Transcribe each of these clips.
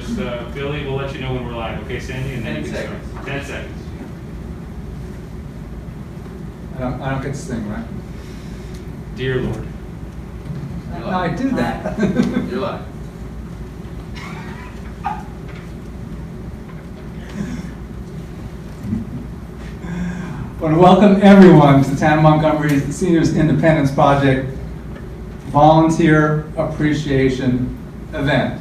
Just Billy will let you know when we're live. Okay, Sandy? And then 10 you can seconds. start. 10 seconds. I don't get to sing, right? Dear Lord. No, I do that. You're live. I want to welcome everyone to the Town of Montgomery Seniors Independence Project Volunteer Appreciation Event.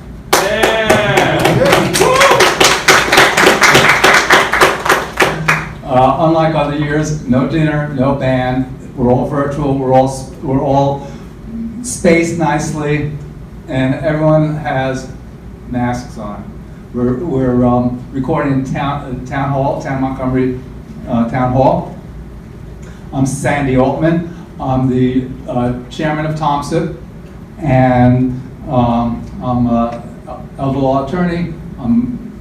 Unlike other years, no dinner, no band. We're all virtual. We're all spaced nicely, and everyone has masks on. We're recording in Town Montgomery Town Hall. I'm Sandy Altman. I'm the chairman of TOMSIP, and I'm an elder law attorney. I'm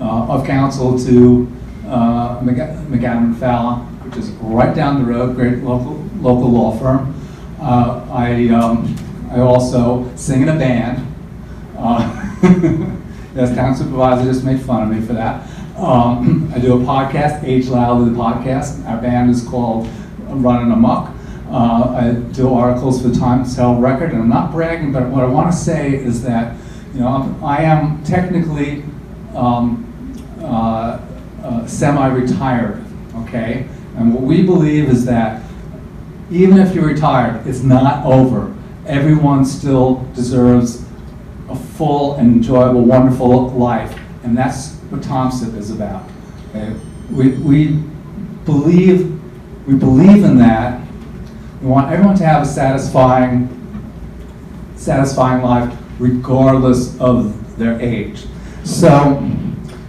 of counsel to McAdam Fowler, which is right down the road, great local law firm. I also sing in a band. As town supervisor, just make fun of me for that. I do a podcast, Age Loudly the podcast. Our band is called Running Amok. I do articles for the Times Record, and I'm not bragging, but what I want to say is that, I am technically semi-retired, okay? And what we believe is that even if you're retired, it's not over. Everyone still deserves a full and enjoyable, wonderful life, and that's what TOMSIP is about. Okay? We believe in that. We want everyone to have a satisfying life, regardless of their age. So,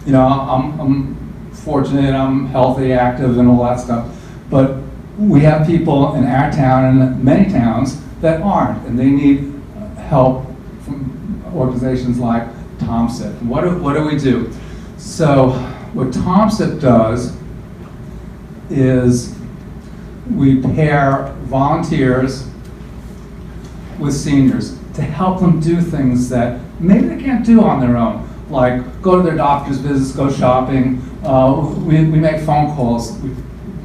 I'm fortunate, I'm healthy, active, and all that stuff, but we have people in our town and many towns that aren't, and they need help from organizations like TOMSIP. What do we do? So what TOMSIP does is we pair volunteers with seniors to help them do things that maybe they can't do on their own, like go to their doctor's visits, go shopping. We make phone calls. We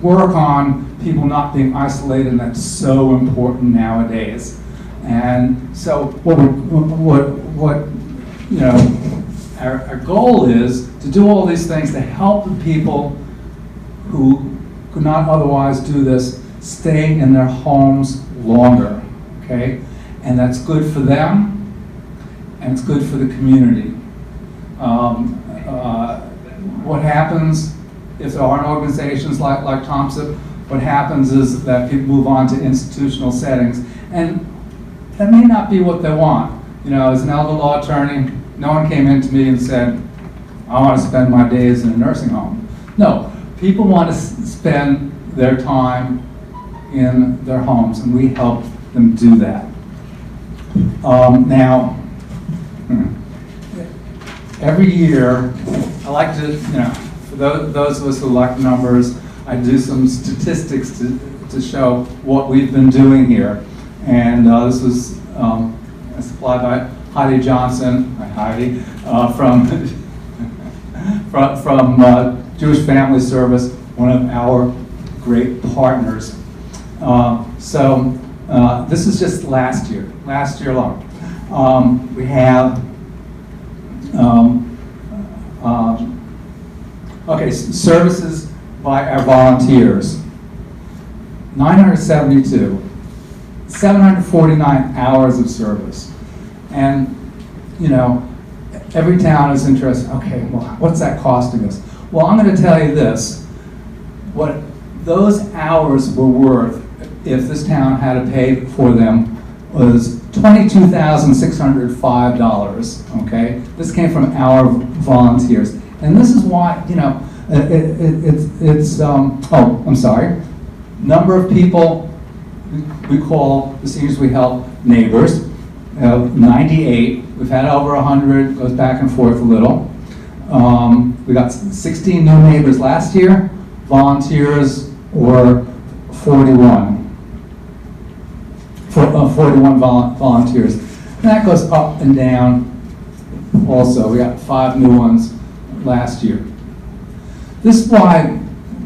work on people not being isolated, and that's so important nowadays. And so our goal is to do all these things to help the people who could not otherwise do this stay in their homes longer, okay? And that's good for them, and it's good for the community. What happens if there aren't organizations like TOMSIP? What happens is that people move on to institutional settings, and that may not be what they want. As an elder law attorney, no one came in to me and said, I want to spend my days in a nursing home. No, people want to spend their time in their homes, and we help them do that. Now, every year, I like to, for those of us who like numbers, I do some statistics to show what we've been doing here. And this was supplied by Heidi Johnson, from Jewish Family Service, one of our great partners. This is just last year long. We have services by our volunteers, 972, 749 hours of service. And, every town is interested, okay, well, what's that costing us? Well, I'm going to tell you this, what those hours were worth if this town had to pay for them was $22,605, okay? This came from our volunteers. And this is why, number of people we call the seniors we help neighbors, 98. We've had over 100, goes back and forth a little. We got 16 new neighbors last year. Volunteers were 41. 41 volunteers. And that goes up and down also. We got 5 new ones last year. This is why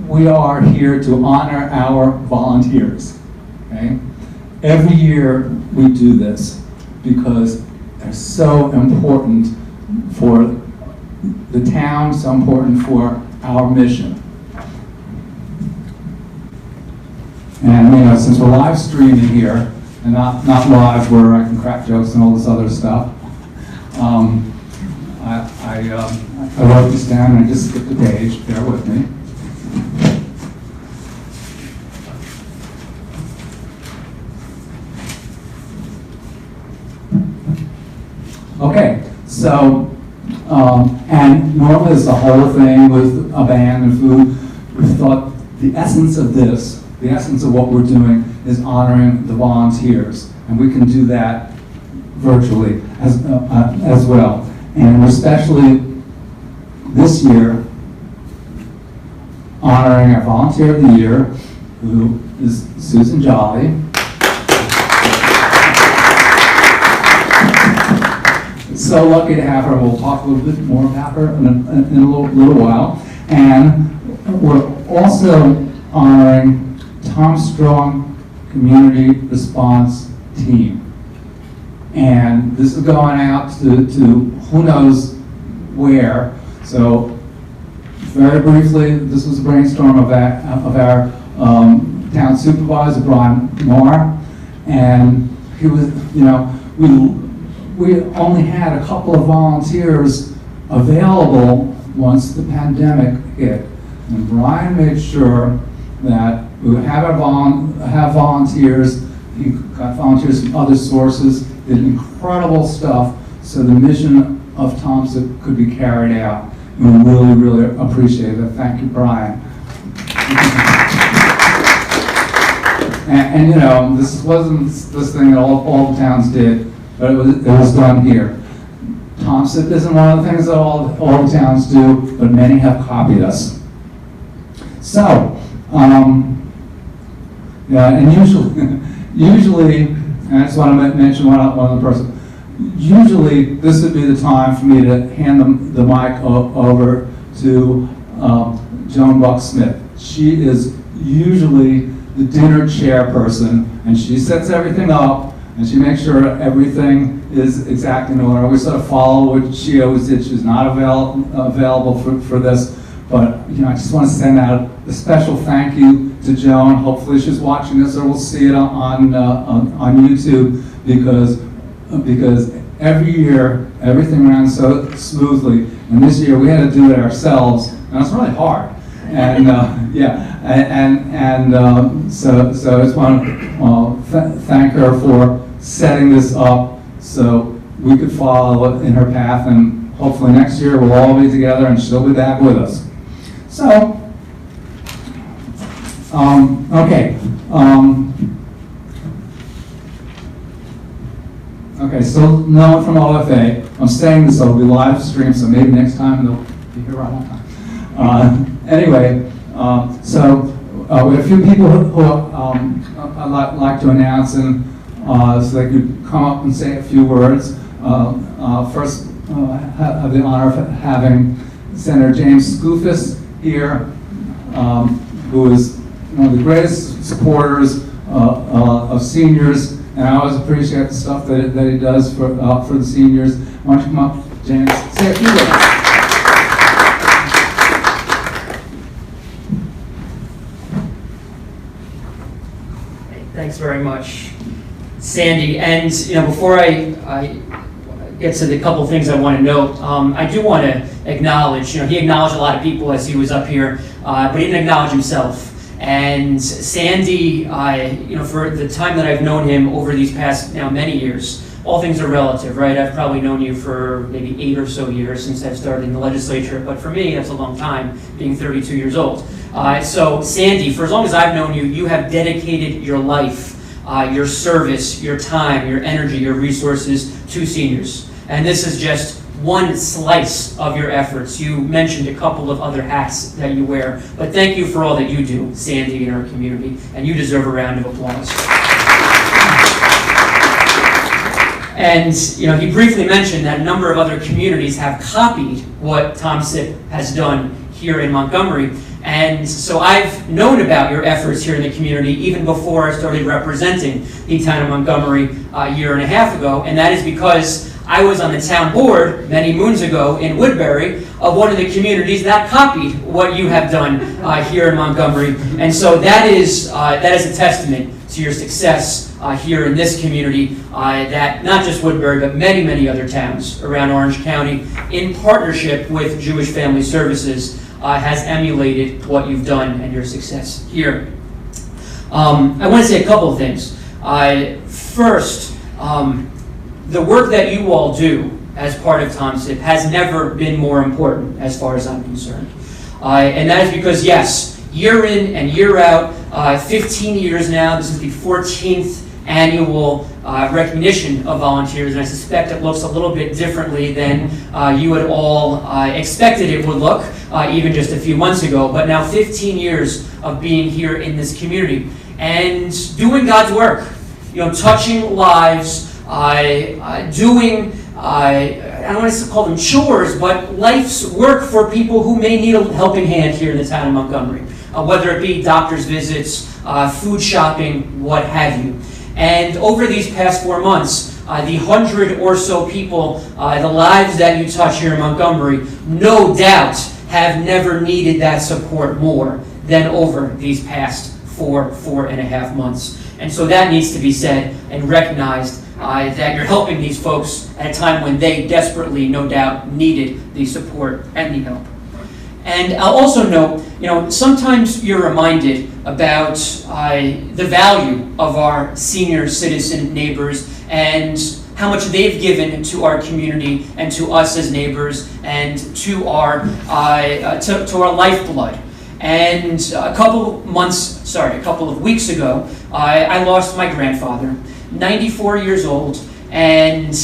we are here to honor our volunteers. Okay? Every year we do this because they're so important for the town, so important for our mission. And since we're live streaming here, and not live where I can crack jokes and all this other stuff, I wrote this down and I just skipped a page. Bear with me. Okay, so, and normally it's the whole thing with a band and food. We thought the essence of this, the essence of what we're doing is honoring the volunteers. And we can do that virtually as well. And especially this year, honoring our Volunteer of the Year, who is Susan Jolly. So lucky to have her. We'll talk a little bit more about her in a little while. And we're also honoring Tom Strong Community Response Team. And this is going out to who knows where. So very briefly, this was a brainstorm of our town supervisor, Brian Marr. And he was, we only had a couple of volunteers available once the pandemic hit. And Brian made sure that we would have volunteers. He got volunteers from other sources, did incredible stuff so the mission of TOMSIP could be carried out. And we really, really appreciate it. Thank you, Brian. and this wasn't this thing that all the towns did, but it was done here. TOMSIP isn't one of the things that all the towns do, but many have copied us. So, and usually, and I just want to mention one other person. Usually, this would be the time for me to hand the mic over to Joan Buck-Smith. She is usually the dinner chairperson, and she sets everything up, and she makes sure everything is exactly in order. We sort of follow what she always did. She's not available for this, but I just want to send out a special thank you to Joan. Hopefully she's watching this, or we'll see it on YouTube, because every year everything ran so smoothly, and this year we had to do it ourselves, and it's really hard. And so I just want to thank her for setting this up so we could follow in her path, and hopefully next year we'll all be together and she'll be back with us. So, okay. Okay, so no one from OFA. I'm saying this will be live streamed, so maybe next time they'll be here right on time. Anyway, so we have a few people who I'd like to announce, and so they could come up and say a few words. First, I have the honor of having Senator James Skoufis here, who is one of the greatest supporters of seniors, and I always appreciate the stuff that he does for the seniors. Why don't you come up, James, say a few words. Thanks very much, Sandy. And before I get to the couple things I want to note, I do want to acknowledge. He acknowledged a lot of people as he was up here, but he didn't acknowledge himself. And Sandy, for the time that I've known him over these past many years, all things are relative, right? I've probably known you for maybe 8 or so years since I've started in the legislature, but for me, that's a long time, being 32 years old. So Sandy, for as long as I've known you, you have dedicated your life, your service, your time, your energy, your resources to seniors. And this is just one slice of your efforts. You mentioned a couple of other hats that you wear, but thank you for all that you do, Sandy, in our community, and you deserve a round of applause. And he briefly mentioned that a number of other communities have copied what TOMSIP has done here in Montgomery. And so I've known about your efforts here in the community even before I started representing the town of Montgomery a year and a half ago. And that is because I was on the town board many moons ago in Woodbury of one of the communities that copied what you have done here in Montgomery. And so that is a testament to your success here in this community, that not just Woodbury, but many, many other towns around Orange County, in partnership with Jewish Family Services, has emulated what you've done and your success here. I want to say a couple of things. First, the work that you all do as part of TOMSIP has never been more important as far as I'm concerned. And that is because, yes, year in and year out, 15 years now, this is the 14th annual recognition of volunteers, and I suspect it looks a little bit differently than you had all expected it would look even just a few months ago. But now 15 years of being here in this community and doing God's work, touching lives, doing, I don't want to call them chores, but life's work for people who may need a helping hand here in the town of Montgomery, whether it be doctor's visits, food shopping, what have you. And over these past 4 months, the 100 or so people, the lives that you touch here in Montgomery, no doubt have never needed that support more than over these past 4.5 months. And so that needs to be said and recognized, that you're helping these folks at a time when they desperately, no doubt, needed the support and the help. And I'll also note, sometimes you're reminded about the value of our senior citizen neighbors and how much they've given to our community and to us as neighbors and to our lifeblood. And a couple of weeks ago, I lost my grandfather, 94 years old, and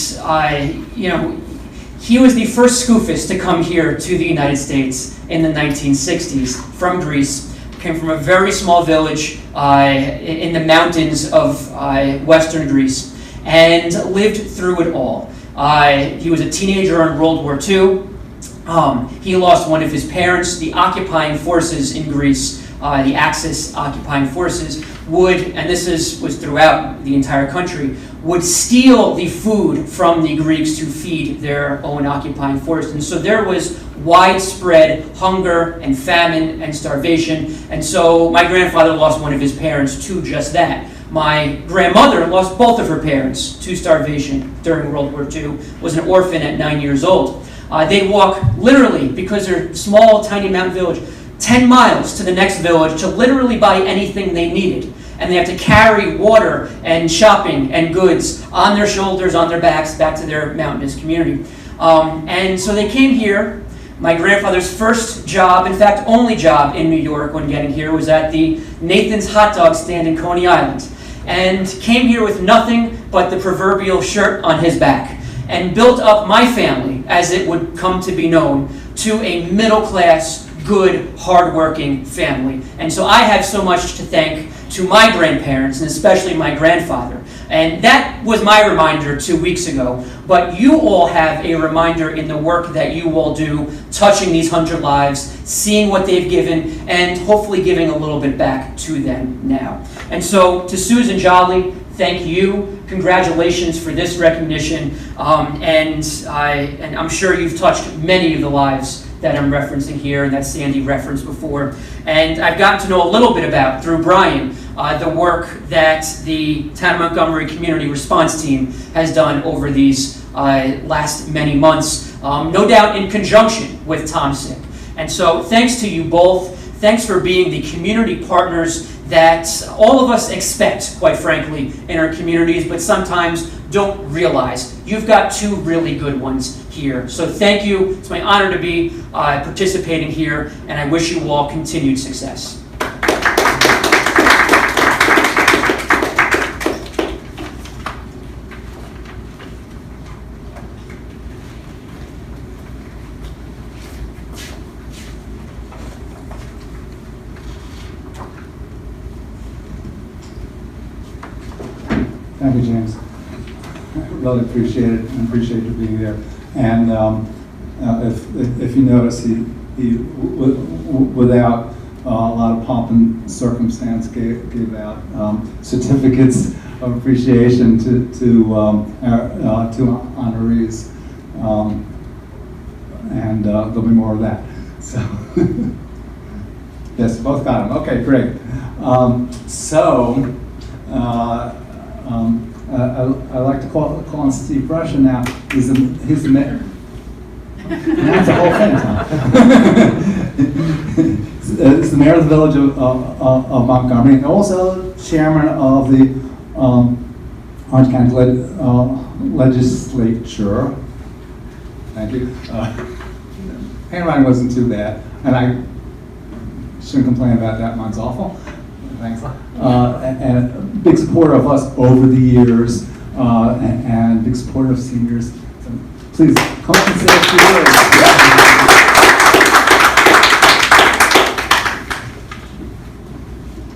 he was the first Scoofist to come here to the United States in the 1960s from Greece. Came from a very small village in the mountains of western Greece and lived through it all. He was a teenager in World War II. He lost one of his parents. The occupying forces in Greece, the Axis occupying forces, and this was throughout the entire country, would steal the food from the Greeks to feed their own occupying force. And so there was widespread hunger and famine and starvation. And so my grandfather lost one of his parents to just that. My grandmother lost both of her parents to starvation during World War II, was an orphan at 9 years old. They walk literally, because they're a small, tiny mountain village, 10 miles to the next village to literally buy anything they needed. And they have to carry water and shopping and goods on their shoulders, on their backs, back to their mountainous community. And so they came here. My grandfather's first job, in fact, only job in New York when getting here, was at the Nathan's hot dog stand in Coney Island. And came here with nothing but the proverbial shirt on his back. And built up my family, as it would come to be known, to a middle-class, good, hard-working family. And so I have so much to thank to my grandparents, and especially my grandfather. And that was my reminder 2 weeks ago. But you all have a reminder in the work that you all do, touching these 100 lives, seeing what they've given, and hopefully giving a little bit back to them now. And so to Susan Jolly, thank you. Congratulations for this recognition. And I'm sure you've touched many of the lives that I'm referencing here and that Sandy referenced before. And I've gotten to know a little bit about, through Brian, the work that the Town of Montgomery Community Response Team has done over these last many months, no doubt in conjunction with TOMSIP. And so thanks to you both. Thanks for being the community partners that all of us expect, quite frankly, in our communities, but sometimes don't realize. You've got two really good ones here. So thank you. It's my honor to be participating here, and I wish you all continued success. Thank you, James. really appreciate it and appreciate you being there. And if you notice, he without a lot of pomp and circumstance gave out certificates of appreciation to honorees, and there'll be more of that. So yes, both got them. Okay, great. I like to call on Steve Brusha now. He's the mayor. That's the whole thing, Tom. He's the mayor of the village of Montgomery, and also chairman of the Orange County legislature. Thank you. Handwriting wasn't too bad, and I shouldn't complain about that. Mine's awful. Thanks. And a big supporter of us over the years, and big supporter of seniors. So please come up and say a few words.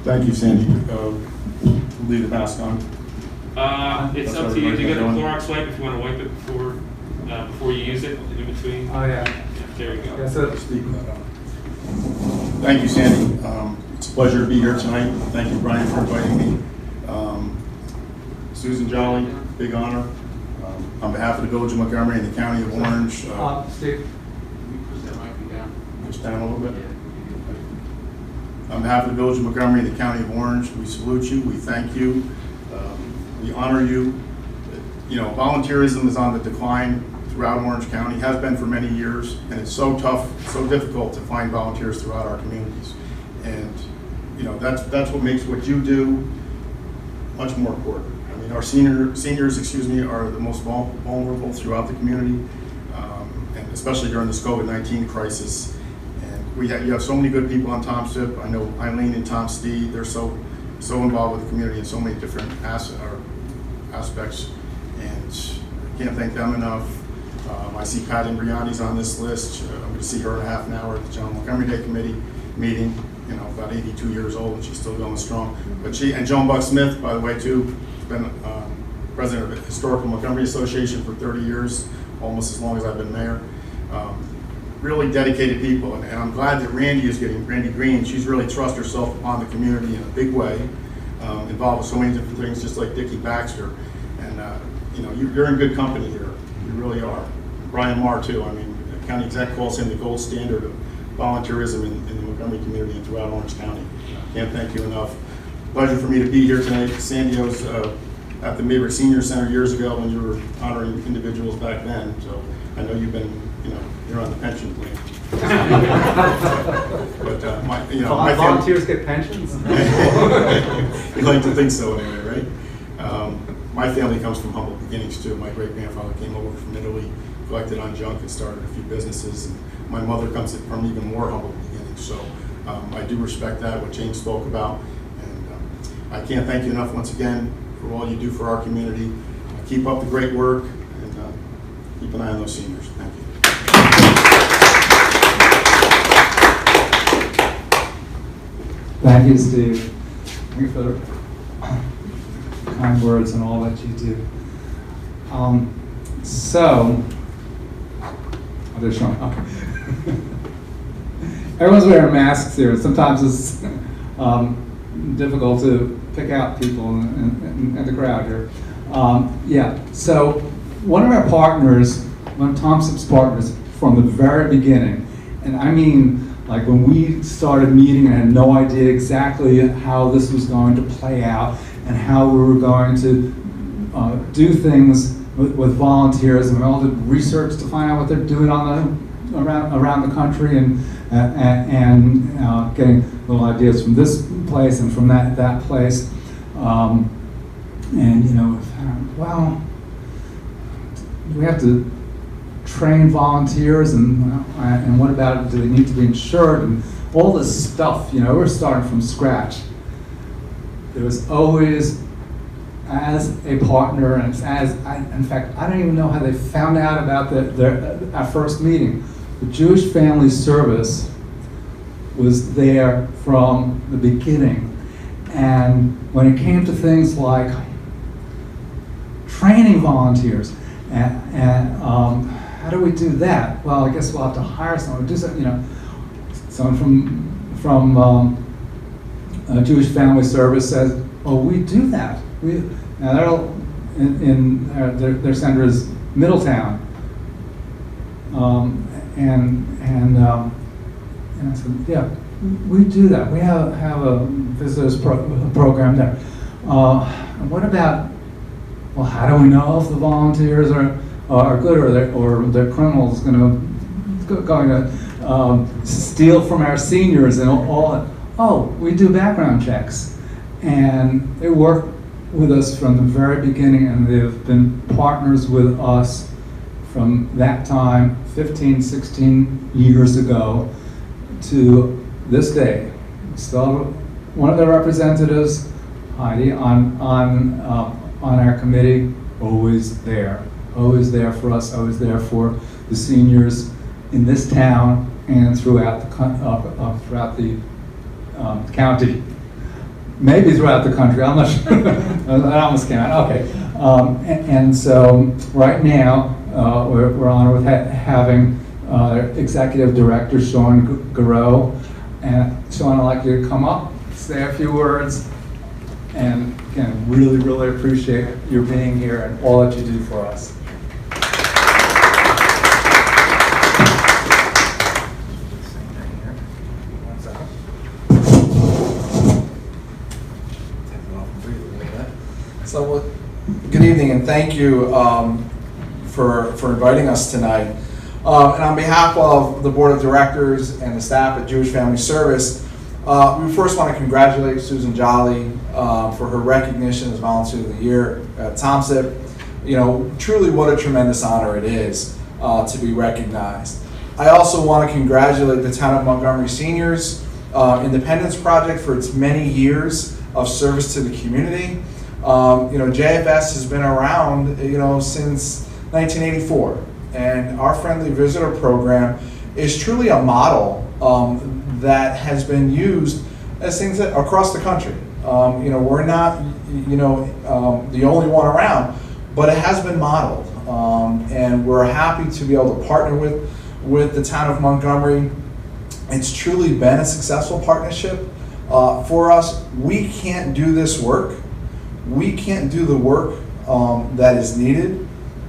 Thank you, Sandy. Leave the mask on. It's That's up to you. what You got a everybody's Clorox wipe if you want to wipe it before you use it in between. Oh, yeah. There you go. That's it. Thank you, Sandy. It's a pleasure to be here tonight. Thank you, Brian, for inviting me. Susan Jolly, big honor. On behalf of the Village of Montgomery and the County of Orange, Steve. just down a little bit. On behalf of the Village of Montgomery and the County of Orange, we salute you, we thank you, we honor you. You know, volunteerism is on the decline throughout Orange County, has been for many years, and it's so tough, so difficult to find volunteers throughout our communities. And, you know, that's what makes what you do much more important. I mean, our seniors, are the most vulnerable throughout the community, and especially during this COVID-19 crisis. You have so many good people on TOMSIP. I know Eileen and Tom Steed, they're so involved with the community in so many different aspects, and I can't thank them enough. I see Pat Imbriani's on this list. I'm going to see her in a half an hour at the John Montgomery Day Committee meeting. You know, about 82 years old, and she's still going strong. But she and Joan Buck Smith, by the way, too, been president of the Historical Montgomery Association for 30 years, almost as long as I've been mayor. Really dedicated people, and I'm glad that Randy Green, she's really thrust herself upon the community in a big way, involved with so many different things, just like Dickie Baxter. And you know, you're in good company here. You really are. Brian Marr too. I mean, the county exec calls him the gold standard of volunteerism in the Montgomery community and throughout Orange County. Can't thank you enough. Pleasure for me to be here tonight. Sandy, I was at the Mayberg Senior Center years ago when you were honoring individuals back then. So I know you've been, you know, you're on the pension plan. But my volunteers get pensions. You like to think so anyway, right? My family comes from humble beginnings too. My great grandfather came over from Italy, collected on junk, and started a few businesses. And my mother comes from even more humble beginnings. So I do respect that, what James spoke about. And I can't thank you enough once again for all you do for our community. Keep up the great work, and keep an eye on those seniors. Thank you. Thank you, Steve. Thank you for the kind words and all that you do. Okay. Everyone's wearing masks here. Sometimes it's difficult to pick out people in the crowd here. Yeah, so one of our partners, one of TOMSIP's partners from the very beginning, and I mean, like when we started meeting, I had no idea exactly how this was going to play out and how we were going to do things with volunteers, and we all did research to find out what they're doing around the country, and getting little ideas from this place and from that place, and you know, well, we have to train volunteers, and what about it? Do they need to be insured, and all this stuff? You know, we're starting from scratch. There was always, as a partner, and in fact, I don't even know how they found out about our first meeting. The Jewish Family Service was there from the beginning, and when it came to things like training volunteers. And how do we do that? Well, I guess we'll have to hire someone to do something, you know, someone from Jewish Family Service says, oh, we do that. Now their center is Middletown. And I said, yeah, we do that. We have a visitors program there. What about, well, how do we know if the volunteers are good or they're criminals going to steal from our seniors and all that? Oh, we do background checks. And they work with us from the very beginning, and they've been partners with us from that time, 15, 16 years ago, to this day. So one of the representatives, Heidi, on our committee, always there for us, always there for the seniors in this town and throughout the county. Maybe throughout the country, I'm not sure. That almost came out, okay. And so right now, we're honored with having Executive Director Sean Garreau. And Sean, I'd like you to come up, say a few words, and again, really, really appreciate your being here and all that you do for us. So, well, good evening, and thank you for inviting us tonight. And on behalf of the Board of Directors and the staff at Jewish Family Service, we first want to congratulate Susan Jolly for her recognition as Volunteer of the Year at TOMSIP. You know, truly what a tremendous honor it is to be recognized. I also want to congratulate the Town of Montgomery Seniors Independence Project for its many years of service to the community. You know, JFS has been around, you know, since 1984, and our Friendly Visitor Program is truly a model that has been used as things that across the country. You know, we're not, you know, the only one around, but it has been modeled, and we're happy to be able to partner with the Town of Montgomery. It's truly been a successful partnership for us. We can't do this work. We can't do the work that is needed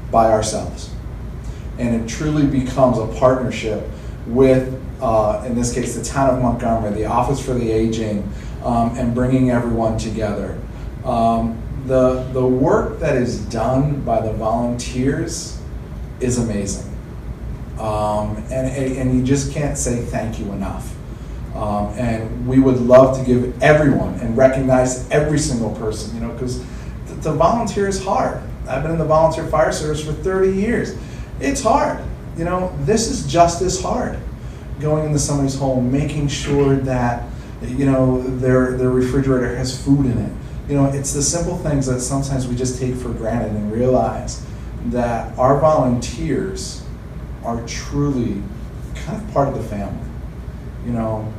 by ourselves. And it truly becomes a partnership with, in this case, the Town of Montgomery, the Office for the Aging, and bringing everyone together. The work that is done by the volunteers is amazing. And you just can't say thank you enough. And we would love to give everyone and recognize every single person, you know, because the volunteer is hard. I've been in the volunteer fire service for 30 years. It's hard. You know, this is just as hard. Going into somebody's home, making sure that, you know, their refrigerator has food in it. You know, it's the simple things that sometimes we just take for granted and realize that our volunteers are truly kind of part of the family. You know,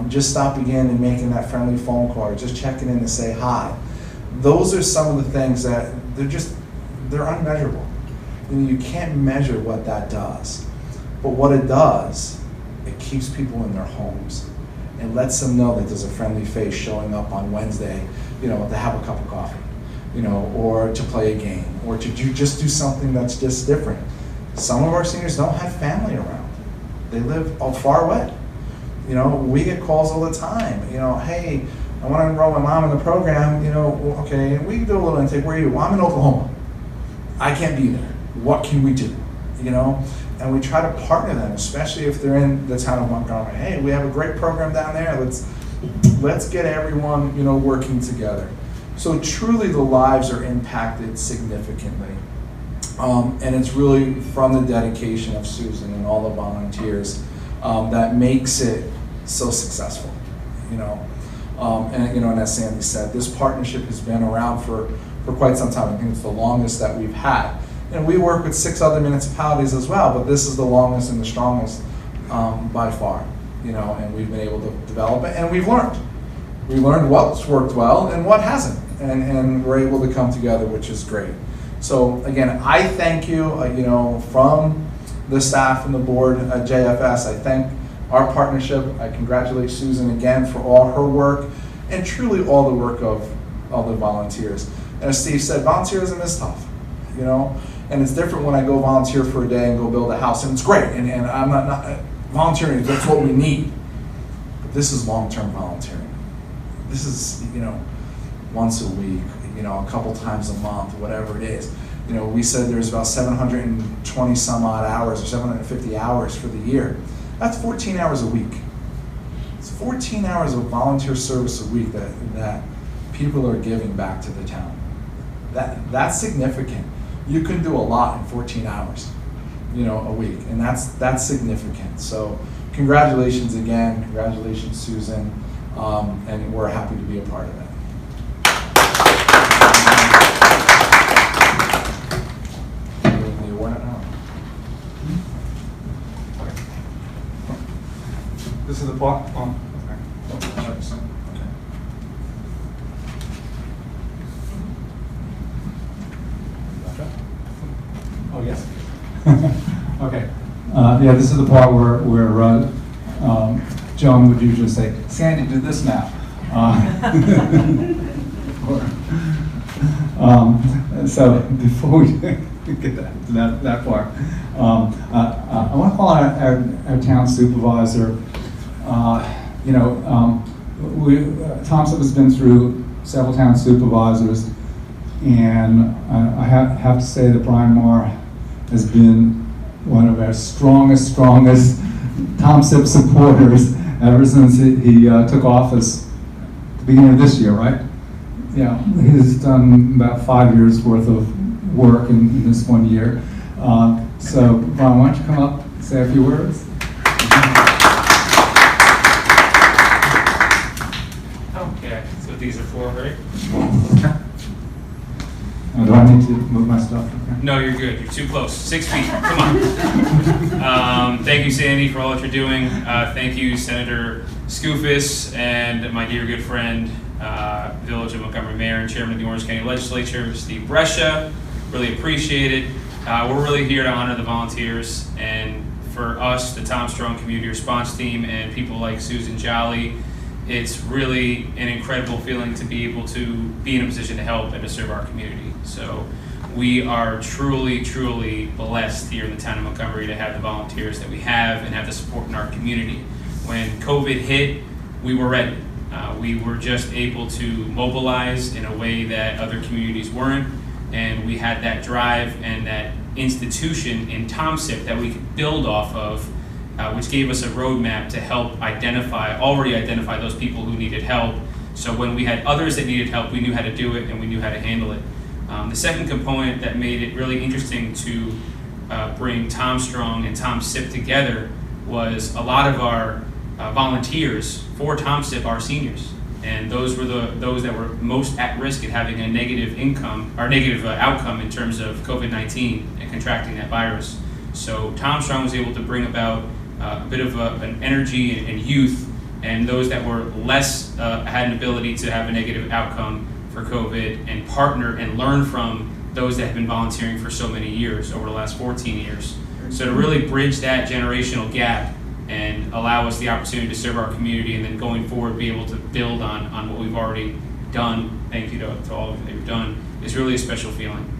just stopping in and making that friendly phone call, or just checking in to say hi. Those are some of the things that they're unmeasurable. You know, you can't measure what that does. But what it does, it keeps people in their homes. It lets them know that there's a friendly face showing up on Wednesday, you know, to have a cup of coffee, you know, or to play a game, or to just do something that's just different. Some of our seniors don't have family around. They live far away. You know, we get calls all the time, you know, hey, I want to enroll my mom in the program, you know, okay, we can do a little intake. Where are you? Well, I'm in Oklahoma. I can't be there. What can we do? You know, and we try to partner them, especially if they're in the Town of Montgomery. Hey, we have a great program down there. Let's get everyone, you know, working together. So truly the lives are impacted significantly. And it's really from the dedication of Susan and all the volunteers that makes it so successful, you know. And you know, and as Sandy said, this partnership has been around for quite some time. I think it's the longest that we've had. And we work with 6 other municipalities as well, but this is the longest and the strongest by far, you know, and we've been able to develop it, and we've learned. We've learned what's worked well and what hasn't, and we're able to come together, which is great. So again, I thank you, from the staff and the board at JFS. I thank our partnership. I congratulate Susan again for all her work and truly all the work of the volunteers. And as Steve said, volunteerism is tough, and it's different when I go volunteer for a day and go build a house, and it's great, and I'm not volunteering, that's what we need. But this is long-term volunteering. This is, once a week, a couple times a month, whatever it is. We said there's about 720 some odd hours or 750 hours for the year. That's 14 hours a week. It's 14 hours of volunteer service a week that people are giving back to the town. That's significant. You can do a lot in 14 hours, a week, and that's significant. So congratulations again, congratulations Susan, and we're happy to be a part of that. This is the part. Oh, yes. Okay. Yeah, this is the part where Joan would usually say, Sandy, do this now. So before we get to that part, I want to call out our town supervisor. TOMSIP has been through several town supervisors, and I have to say that Brian Marr has been one of our strongest TOMSIP supporters ever since he took office at the beginning of this year, right? Yeah, he's done about 5 years worth of work in this 1 year. So Brian, why don't you come up and say a few words? Okay, so these are for, right? Do I need to move my stuff? Okay. No, you're good. You're too close. 6 feet. Come on. Thank you, Sandy, for all that you're doing. Thank you, Senator Skoufis, and my dear good friend, Village of Montgomery Mayor and Chairman of the Orange County Legislature, Steve Brescia. Really appreciate it. We're really here to honor the volunteers, and for us, the Tom Strong Community Response Team, and people like Susan Jolly, it's really an incredible feeling to be able to be in a position to help and to serve our community. So we are truly blessed here in the town of Montgomery to have the volunteers that we have and have the support in our community. When COVID hit, we were ready. We were just able to mobilize in a way that other communities weren't, and we had that drive and that institution in TOMSIP that we could build off of, which gave us a roadmap to help already identify those people who needed help. So when we had others that needed help, we knew how to do it and we knew how to handle it. The second component that made it really interesting to bring Tom Strong and TOMSIP together was a lot of our volunteers for TOMSIP are seniors, and those were those that were most at risk at having a negative outcome in terms of COVID-19 and contracting that virus. So Tom Strong was able to bring about a bit of an energy and youth, and those that were less had an ability to have a negative outcome for COVID and partner and learn from those that have been volunteering for so many years, over the last 14 years. So to really bridge that generational gap and allow us the opportunity to serve our community, and then going forward be able to build on what we've already done, thank you to all of you that you've done, is really a special feeling.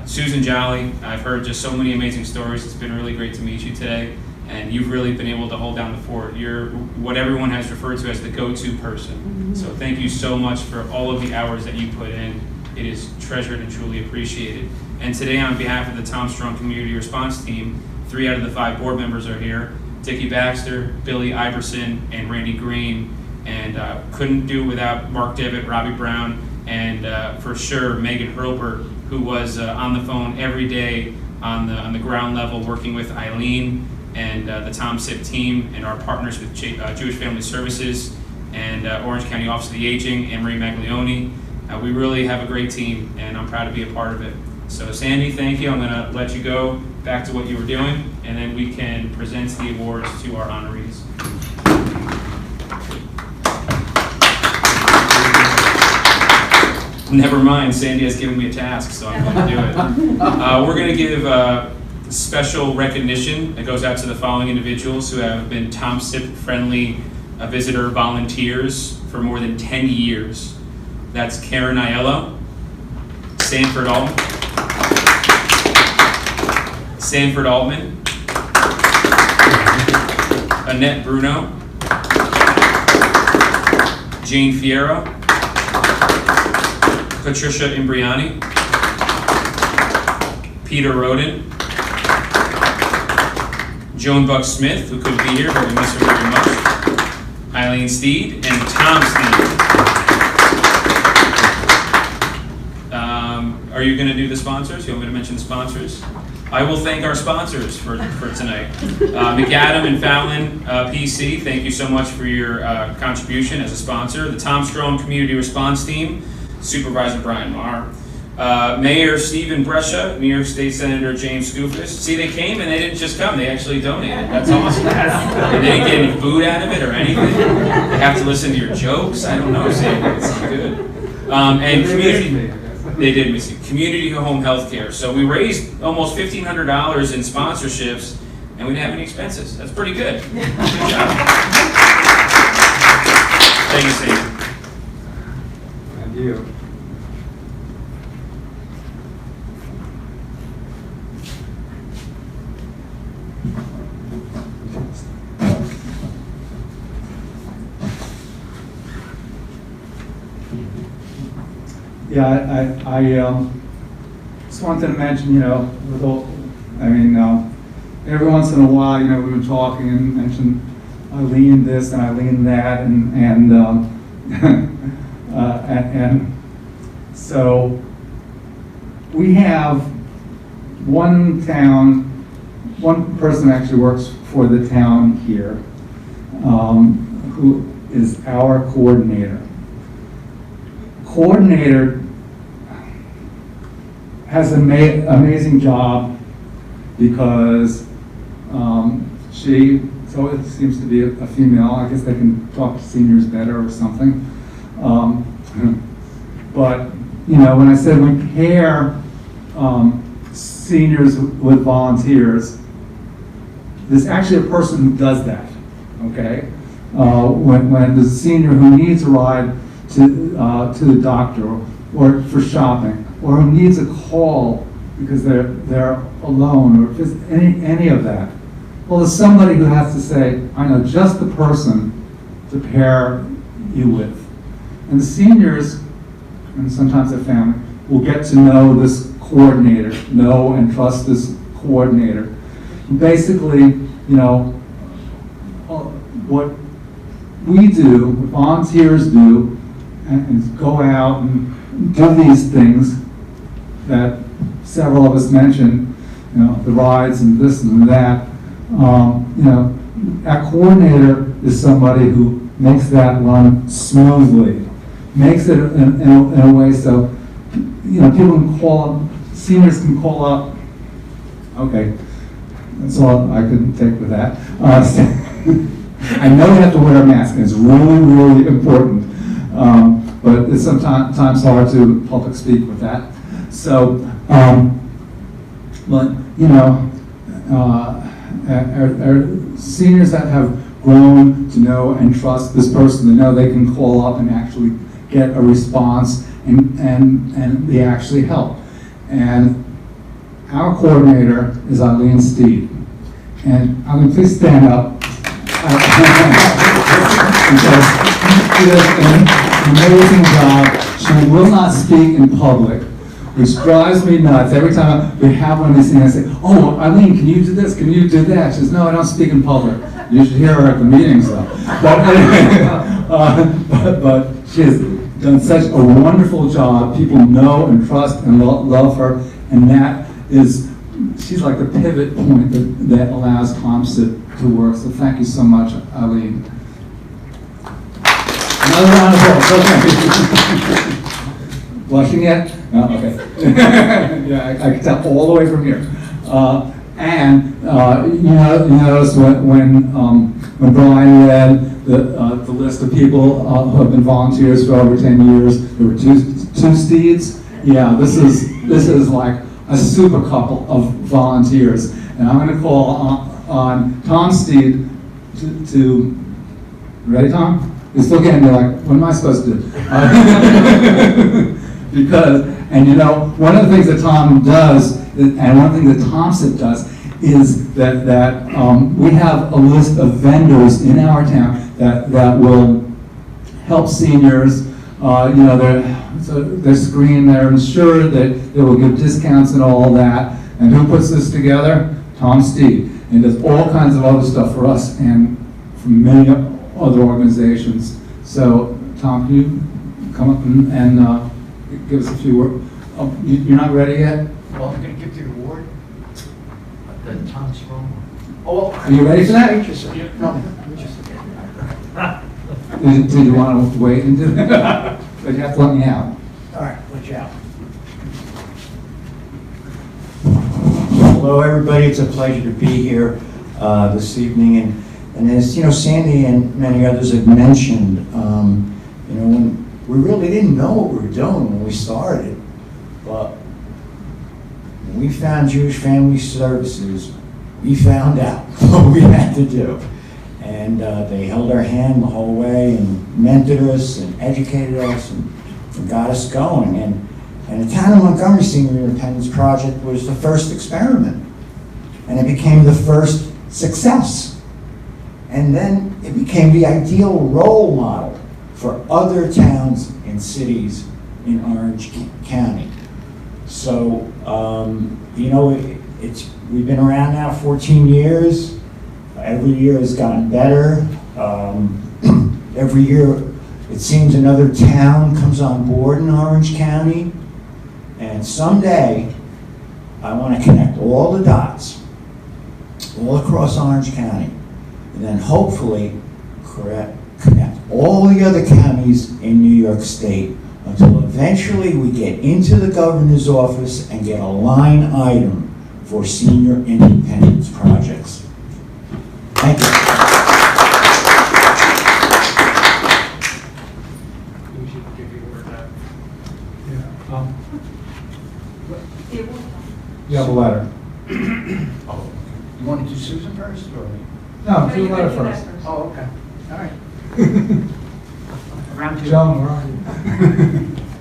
Susan Jolly, I've heard just so many amazing stories. It's been really great to meet you today, and you've really been able to hold down the fort. You're what everyone has referred to as the go-to person. So thank you so much for all of the hours that you put in. It is treasured and truly appreciated. And today, on behalf of the Tom Strong Community Response Team, 3 out of the 5 board members are here. Dickie Baxter, Billy Iverson, and Randy Green, and couldn't do without Mark Devitt, Robbie Brown, and for sure Megan Hurlbert, who was on the phone every day on the ground level working with Eileen and the TOMSIP team and our partners with Jewish Family Services and Orange County Office of the Aging, and Marie Maglione. We really have a great team, and I'm proud to be a part of it. So Sandy, thank you. I'm going to let you go back to what you were doing, and then we can present the awards to our honorees. Never mind, Sandy has given me a task, so I'm going to do it. We're going to give special recognition that goes out to the following individuals who have been TOMSIP friendly visitor volunteers for more than 10 years. That's Karen Aiello, Sanford Altman, Annette Bruno, Jane Fierro, Patricia Imbriani, Peter Roden, Joan Buck-Smith, who couldn't be here, but we miss her very much, Eileen Steed, and Tom Steed. Are you going to do the sponsors? You want me to mention the sponsors? I will thank our sponsors for tonight. McAdam and Fallon PC, thank you so much for your contribution as a sponsor. The Tom Strong Community Response Team, Supervisor Brian Marr. Mayor Stephen Brescia, New York State Senator James Skoufis. See, they came and they didn't just come, they actually donated. That's awesome. They didn't get any food out of it or anything. They have to listen to your jokes. I don't know, Sandy, it's good. And community. They did miss you. Community home health care. So we raised almost $1,500 in sponsorships, and we didn't have any expenses. That's pretty good. Good job. Thank you, Sandy. Thank you. Yeah, I just wanted to mention, with all, every once in a while, we've been talking and mentioned Eileen this and Eileen that, and so we have one person actually works for the town here, who is our coordinator. Coordinator has an amazing job because she, so it seems to be a female, I guess they can talk to seniors better or something. But, when I said we pair seniors with volunteers, there's actually a person who does that, okay? When there's a senior who needs a ride to the doctor or for shopping, or who needs a call because they're alone, or if there's any of that. Well, there's somebody who has to say, I know just the person to pair you with. And the seniors, and sometimes their family, will get to know this coordinator, know and trust this coordinator. And basically, what we do, what volunteers do, and go out and do these things that several of us mentioned, the rides and this and that. Our coordinator is somebody who makes that run smoothly, makes it in a way so, people can call up, seniors can call up. Okay, that's all I could take with that. I know you have to wear a mask, and it's really, really important. But it's sometimes hard to public speak with that. So, but our seniors that have grown to know and trust this person, to know they can call up and actually get a response and they actually help. And our coordinator is Eileen Steed. And Eileen, please stand up. Because she does an amazing job. She will not speak in public, which drives me nuts. Every time we have one of these things, I say, oh, Eileen, can you do this? Can you do that? She says, no, I don't speak in public. You should hear her at the meetings, though. But anyway, but she has done such a wonderful job. People know and trust and love her, and that is, she's like the pivot point that allows TOMSIP to work. So thank you so much, Eileen. Another round of applause. Okay. Blushing yet? No, okay. Yeah, I can tell all the way from here. You notice when Brian read the list of people who have been volunteers for over 10 years, there were two two steeds. Yeah, this is like a super couple of volunteers. And I'm going to call on Tom Steed to ready, Tom? You're still getting me like, what am I supposed to do? Because, and you know, one of the things that Tom does, and one thing that TOMSIP does, is that we have a list of vendors in our town that will help seniors, you know, they're screened, they're insured, that they will give discounts and all that. And who puts this together? Tom Steed. And does all kinds of other stuff for us and for many other organizations. So, Tom, can you come up and give us a few words? Oh, you're not ready yet? Well, I'm going to give the award. The Tom Strong one. Oh, Are you ready for that? No, I'm just Did you want to wait and do that? But you have to let me out. All right, watch out. Hello, everybody. It's a pleasure to be here this evening. And as you know, Sandy and many others have mentioned, you know, when we really didn't know what we were doing when we started, but when we found Jewish Family Services, we found out what we had to do. And they held our hand the whole way and mentored us and educated us and got us going. And the Town of Montgomery Senior Independence Project was the first experiment. And it became the first success. And then it became the ideal role model for other towns and cities in Orange County. So, you know, we've been around now 14 years. Every year has gotten better. Every year, it seems another town comes on board in Orange County. And someday, I want to connect all the dots all across Orange County. And then hopefully connect all the other counties in New York State until eventually we get into the governor's office and get a line item for senior independence projects. Thank you. We should give you a word back. Yeah. You have a letter. Oh, you want to do Susan first or me? No, do the letter first. Oh, okay. All right. Round two. Joan, where are you?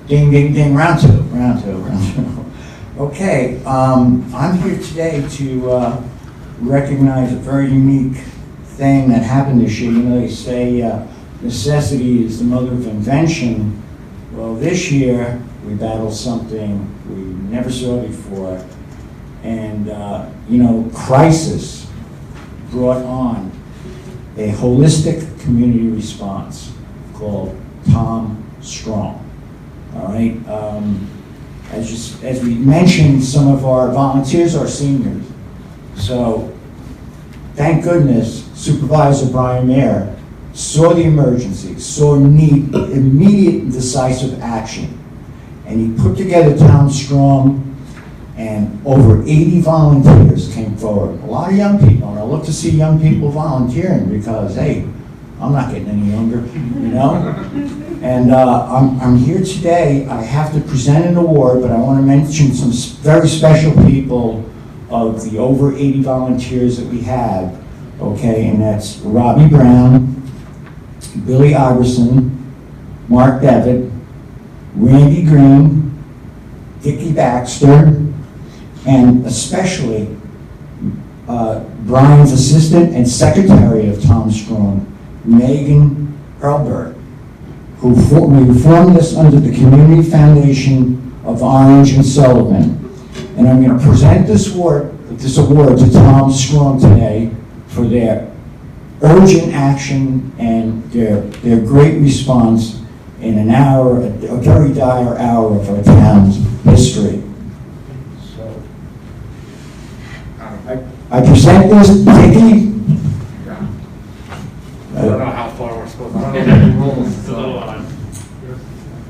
Ding, ding, ding, round two. Okay, I'm here today to recognize a very unique thing that happened this year. You know, they say necessity is the mother of invention. Well, this year we battled something we never saw before. And, you know, crisis brought on a holistic community response called Tom Strong. All right. As we mentioned, some of our volunteers are seniors. So thank goodness Supervisor Brian Mayer saw the emergency, saw need, immediate and decisive action. And he put together Tom Strong, and over 80 volunteers came forward. A lot of young people, and I look to see young people volunteering because, hey, I'm not getting any younger, you know? And I'm here today. I have to present an award, but I want to mention some very special people of the over 80 volunteers that we have, okay? And that's Robbie Brown, Billy Iverson, Mark Devitt, Randy Green, Dickie Baxter, and especially Brian's assistant and secretary of Tom Strong, Megan Erlberg, who we formed this under the Community Foundation of Orange and Sullivan. And I'm going to present this award to Tom Strong today for their urgent action and their great response in an hour, a very dire hour of our town's history. So, I present this, Dickie. I don't know how far we're supposed to. I don't know the rules, so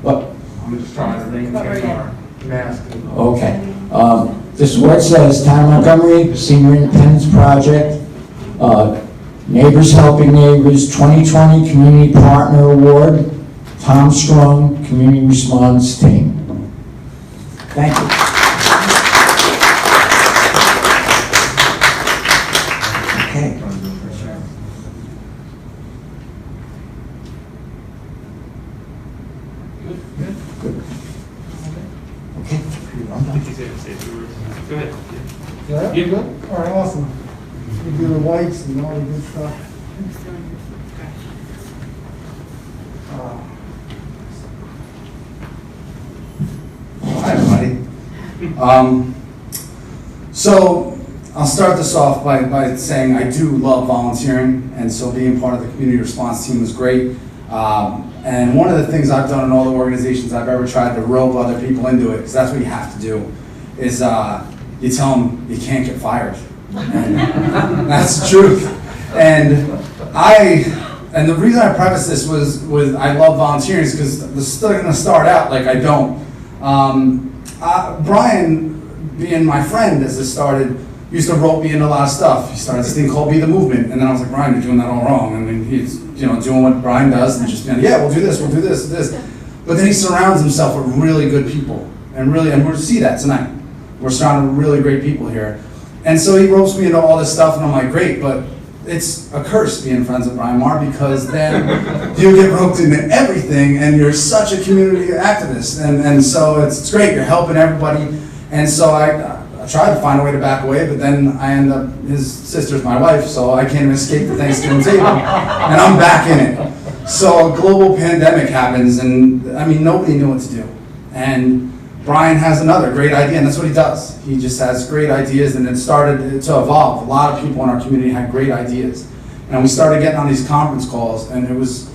What? I'm just trying to get our mask. Okay. This award says Town of Montgomery Senior Independence Project, Neighbors Helping Neighbors 2020 Community Partner Award, Tom Strong Community Response Team. Thank you. Okay. Okay. I'm done. Go ahead. Yeah, Yeah. good? All right, awesome. We do the whites and all the good stuff. Hi, everybody. So I'll start this off by saying I do love volunteering, and so being part of the community response team was great. And one of the things I've done in all the organizations I've ever tried to rope other people into it, because that's what you have to do, is you tell them you can't get fired. And that's the truth. And the reason I preface this was with I love volunteering is because this is still going to start out like I don't. Brian, being my friend as this started, used to rope me into a lot of stuff. He started this thing called Be the Movement, and then I was like, Brian, you're doing that all wrong. I mean, he's doing what Brian does, and just being like, yeah, we'll do this, this. But then he surrounds himself with really good people, and we'll see that tonight. We're surrounded with really great people here. And so he ropes me into all this stuff, and I'm like, great, but it's a curse being friends with Brian Marr, because then you get roped into everything, and you're such a community activist. And so it's great, you're helping everybody. And so I tried to find a way to back away, but then I end up, his sister's my wife, so I can't even escape the Thanksgiving table. And I'm back in it. So a global pandemic happens, and I mean, nobody knew what to do. And Brian has another great idea, and that's what he does. He just has great ideas, and it started to evolve. A lot of people in our community had great ideas. And we started getting on these conference calls, and it was,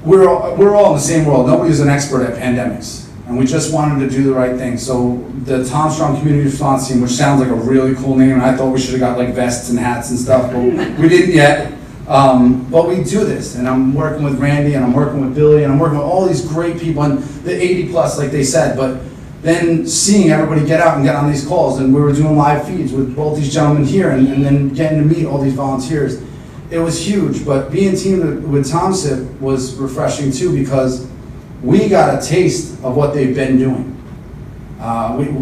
we're all in the same world. Nobody was an expert at pandemics. And we just wanted to do the right thing. So the Tom Strong Community Response Team, which sounds like a really cool name, and I thought we should have got like vests and hats and stuff, but we didn't yet. But we do this, and I'm working with Randy, and I'm working with Billy, and I'm working with all these great people, and the 80 plus, like they said, but then seeing everybody get out and get on these calls, and we were doing live feeds with both these gentlemen here, and then getting to meet all these volunteers. It was huge, but being teamed with TOMSIP was refreshing too, because we got a taste of what they've been doing.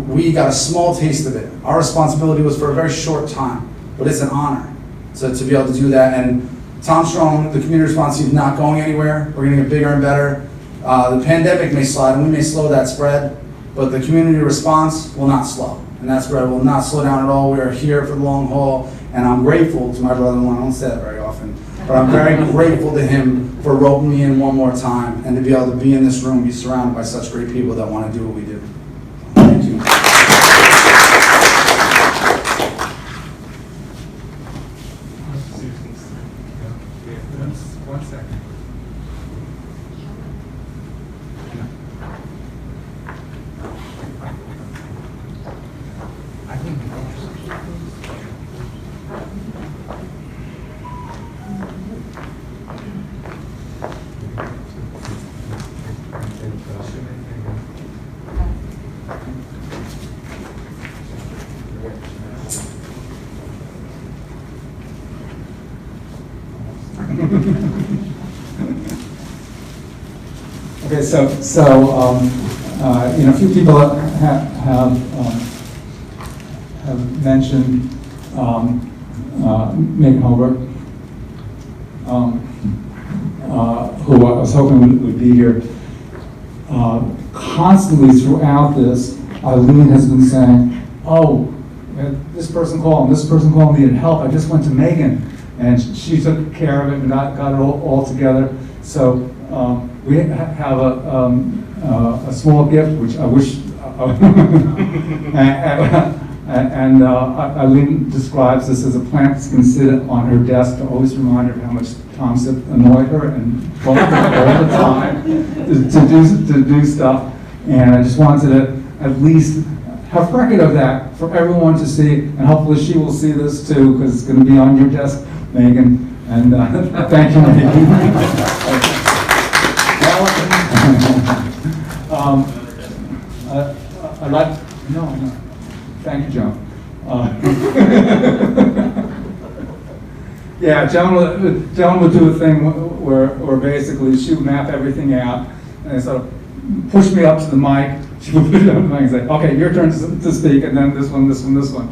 We got a small taste of it. Our responsibility was for a very short time, but it's an honor to be able to do that. And Tom Strong, the community response team, is not going anywhere. We're going to get bigger and better. The pandemic may slide, and we may slow that spread, but the community response will not slow. And that spread will not slow down at all. We are here for the long haul, and I'm grateful to my brother-in-law. I don't say that very often, but I'm very grateful to him for roping me in one more time, and to be able to be in this room, be surrounded by such great people that want to do what we do. Thank you. One second. Okay, so a few people have mentioned Megan Holbrook, who I was hoping would be here. Constantly throughout this, Eileen has been saying, "Oh, this person called, and this person called, needed help. I just went to Megan, and she took care of it and got it all together." So we have a small gift, which I wish, and Eileen describes this as a plant that's going to sit on her desk to always remind her of how much TOMSIP annoyed her and bugged her all the time to do stuff. And I just wanted to at least have record of that for everyone to see, and hopefully she will see this too, because it's going to be on your desk, Megan. And thank you, Megan. I'd like, no, thank you, John. Yeah, John would do a thing where basically she would map everything out and sort of push me up to the mic, She would put it on and say, okay, your turn to speak, and then this one, this one, this one.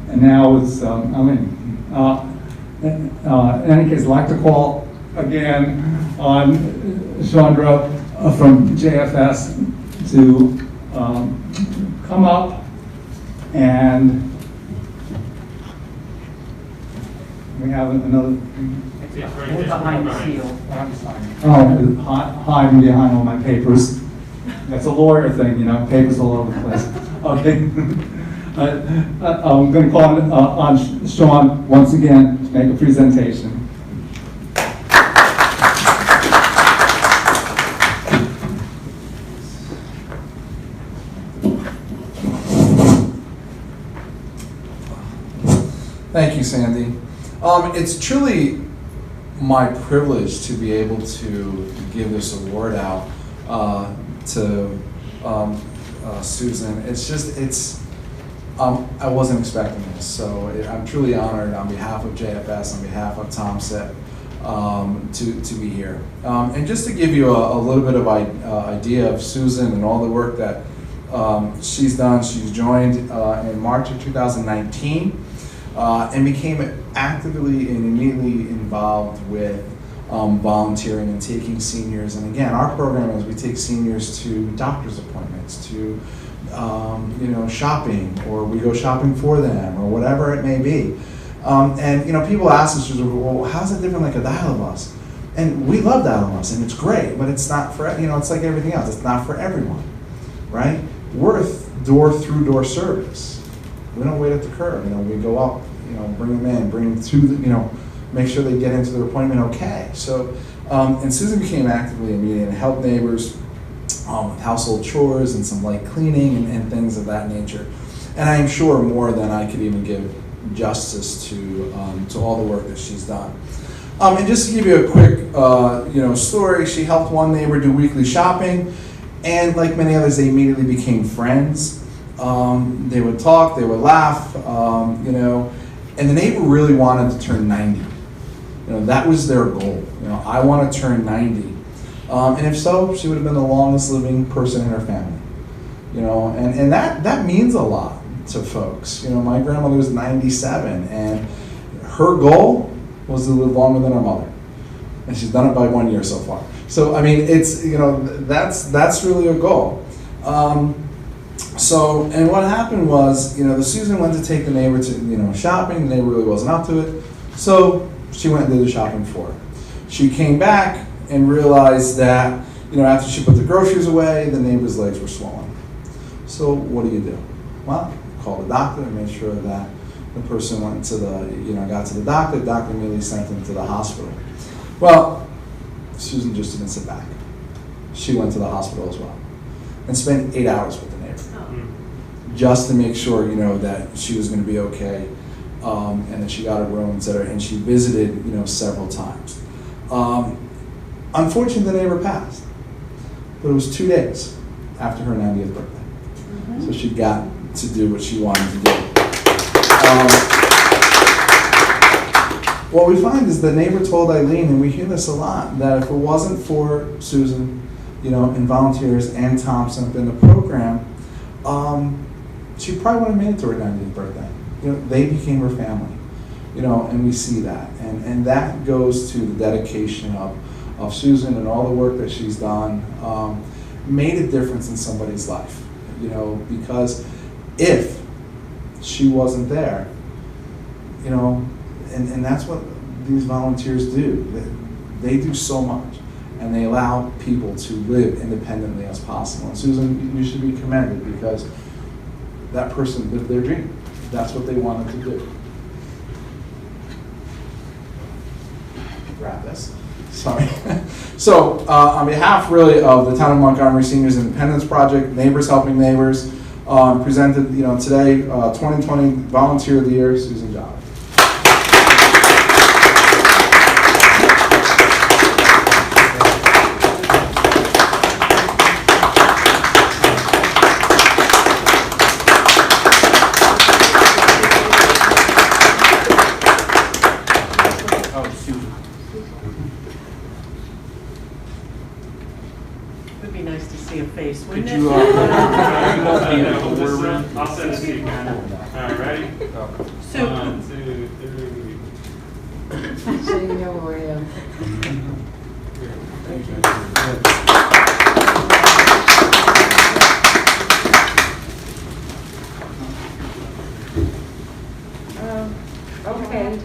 And now it's, in any case, I'd like to call again on Chandra from JFS to come up and we have another. Behind the seal. Oh, hiding behind all my papers. That's a lawyer thing, you know, papers all over the place. Okay. I'm going to call on Sean once again to make a presentation. Thank you, Sandy. It's truly my privilege to be able to give this award out to Susan. I wasn't expecting this, so I'm truly honored on behalf of JFS, on behalf of TOMSIP, to be here. And just to give you a little bit of idea of Susan and all the work that she's done, she's joined in March of 2019 and became actively and immediately involved with volunteering and taking seniors. And again, our program is we take seniors to doctor's appointments, to shopping, or we go shopping for them, or whatever it may be. And people ask us, well, how's it different like a dial-a-bus? And we love dial-a-bus, and it's great, but it's not for, it's like everything else. It's not for everyone, right? We're a door-through-door service. We don't wait at the curb. We go up, bring them in, bring them to make sure they get into their appointment okay. So, and Susan became actively immediate and helped neighbors with household chores and some light cleaning and things of that nature. And I am sure more than I could even give justice to all the work that she's done. And just to give you a quick story, she helped one neighbor do weekly shopping, and like many others, they immediately became friends. They would talk, they would laugh, and the neighbor really wanted to turn 90. That was their goal. I want to turn 90. And if so, she would have been the longest living person in her family. And that means a lot to folks. My grandmother was 97, and her goal was to live longer than her mother. And she's done it by 1 year so far. So, it's, that's really a goal. And what happened was, the Susan went to take the neighbor to, shopping. The neighbor really wasn't up to it. So she went and did the shopping for her. She came back and realized that, after she put the groceries away, the neighbor's legs were swollen. So what do? Well, call the doctor and make sure that the person went to got to the doctor. The doctor immediately sent him to the hospital. Well, Susan just didn't sit back. She went to the hospital as well and spent 8 hours with the neighbor. Just to make sure, that she was going to be okay, and that she got a room, etc. And she visited, several times. Unfortunately, the neighbor passed, but it was 2 days after her 90th birthday. Mm-hmm. So she got to do what she wanted to do. What we find is the neighbor told Eileen, and we hear this a lot, that if it wasn't for Susan, and volunteers and TOMSIP in the program, she probably would have made it to her 90th birthday. They became her family, and we see that. And that goes to the dedication of Susan and all the work that she's done, made a difference in somebody's life, because if she wasn't there, and that's what these volunteers do. They do so much, and they allow people to live independently as possible. And Susan, you should be commended, because that person lived their dream. That's what they wanted to do. Grab this. Sorry. So, on behalf really of the Town of Montgomery Seniors Independence Project, Neighbors Helping Neighbors, presented today 2020 Volunteer of the Year, Susan Jolly. face, wouldn't Could it? you, I'll send it to you, Ken. All right, ready? So, 1, 2, 3. So you know where I am. Okay.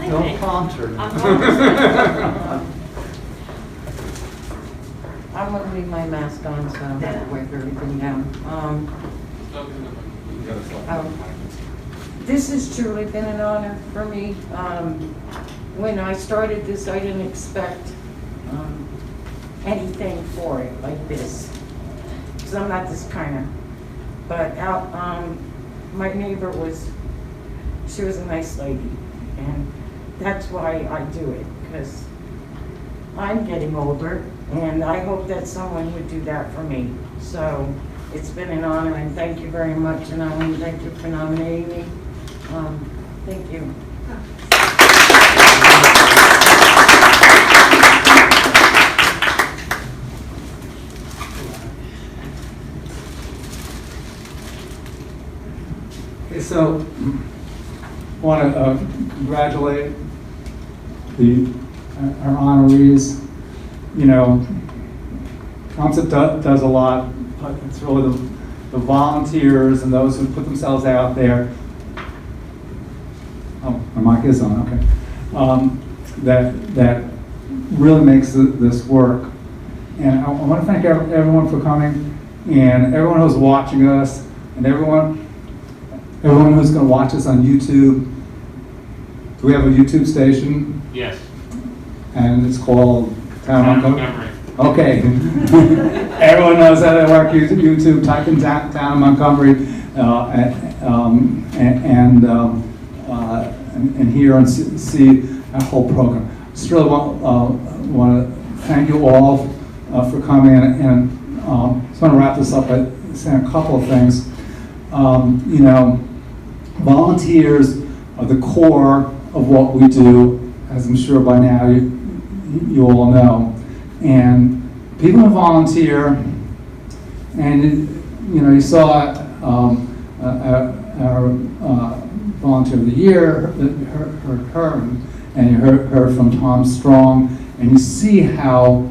Don't prompt her. I'm gonna leave my mask on, so I don't have to wipe everything down. This has truly been an honor for me. When I started this, I didn't expect anything for it like this, because I'm not this kind of. But my neighbor she was a nice lady, and that's why I do it, because I'm getting older, and I hope that someone would do that for me. So it's been an honor, and thank you very much, and I want to thank you for nominating me. Thank you. Okay, so I want to congratulate our honorees. You know, TOMSIP does a lot, but it's really the volunteers and those who put themselves out there. Oh, my mic is on, okay. That really makes this work. And I want to thank everyone for coming, and everyone who's watching us, and everyone who's going to watch us on YouTube. Do we have a YouTube station? Yes. And it's called Town of Montgomery. Okay. Everyone knows how to work YouTube. Type in Town of Montgomery and hear and see our whole program. Just really want to thank you all for coming, and just want to wrap this up by saying a couple of things. You know, volunteers are the core of what we do, as I'm sure by now you all know. And people who volunteer, and you know, you saw our volunteer of the year, heard her, and you heard from Tom Strong, and you see how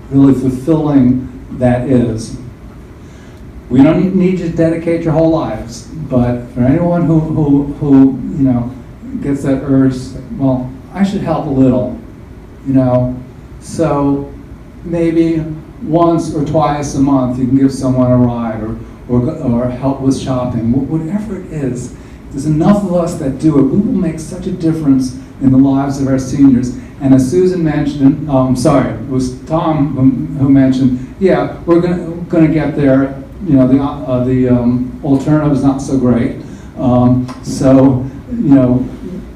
really fulfilling that is. We don't need to dedicate your whole lives, but for anyone who you know gets that urge, well, I should help a little, you know. So maybe once or twice a month you can give someone a ride or help with shopping, whatever it is. There's enough of us that do it. We will make such a difference in the lives of our seniors. And as Susan mentioned, it was Tom who mentioned, yeah, we're gonna get there. You know, the alternative is not so great. So, you know,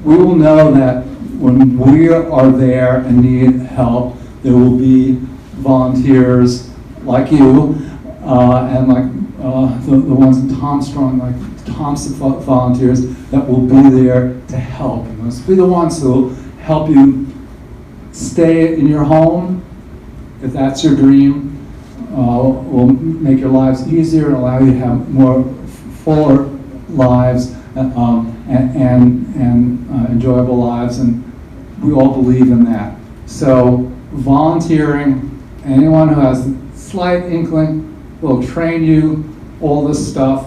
we will know that when we are there and need help, there will be volunteers like you and like the ones in Tom Strong, like TOMSIP volunteers, that will be there to help. And those will be the ones who will help you stay in your home, if that's your dream. Will make your lives easier and allow you to have more fuller lives and enjoyable lives, and we all believe in that. So volunteering, anyone who has a slight inkling will train you all this stuff,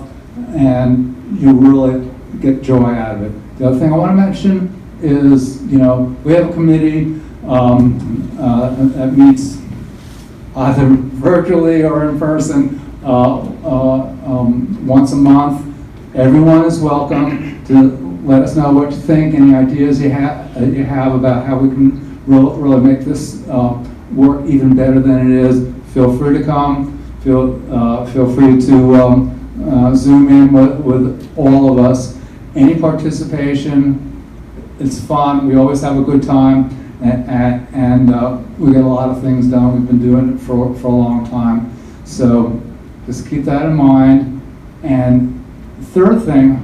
and you really get joy out of it. The other thing I want to mention is, you know, we have a committee that meets either virtually or in person once a month. Everyone is welcome to let us know what you think, any ideas you have about how we can really make this work even better than it is. Feel free to come. Feel free to Zoom in with all of us. Any participation, it's fun. We always have a good time. And we get a lot of things done. We've been doing it for a long time. So just keep that in mind. And the third thing,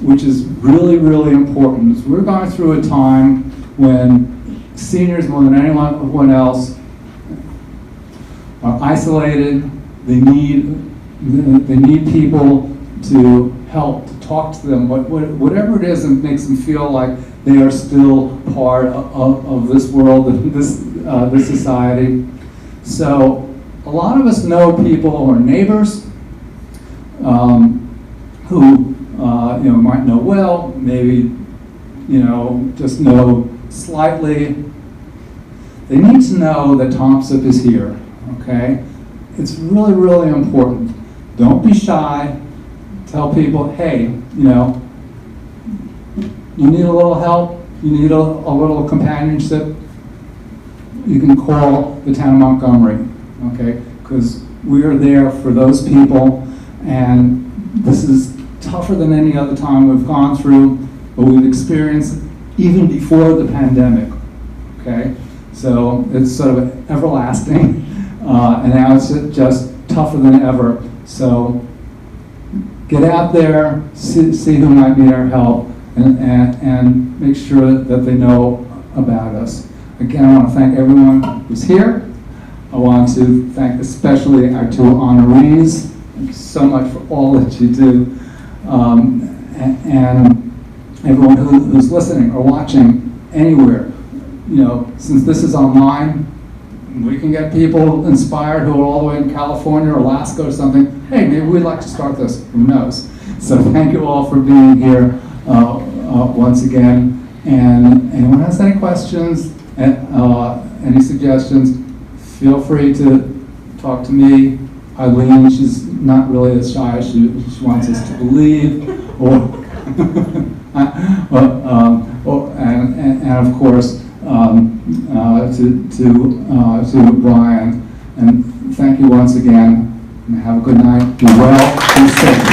which is really, really important, is we're going through a time when seniors, more than anyone else, are isolated. They need people to help, to talk to them, whatever it is that makes them feel like they are still part of this world, of this society. So a lot of us know people or neighbors who might know well, maybe just know slightly. They need to know that TOMSIP is here, okay? It's really, really important. Don't be shy. Tell people, hey, you need a little help, you need a little companionship, you can call the town of Montgomery, okay? Because we are there for those people, and this is tougher than any other time we've gone through, but we've experienced it even before the pandemic, okay? So it's sort of everlasting, and now it's just tougher than ever. So get out there, see who might need our help, and make sure that they know about us. Again, I want to thank everyone who's here. I want to thank especially our two honorees. Thank you so much for all that you do. And everyone who's listening or watching anywhere. Since this is online, we can get people inspired who are all the way in California or Alaska or something. Hey, maybe we'd like to start this. Who knows? So thank you all for being here once again. And anyone has any questions, any suggestions, feel free to talk to me. Eileen, she's not really as shy as she wants us to believe. And of course, to Brian. And thank you once again. And have a good night. Be well. Be safe.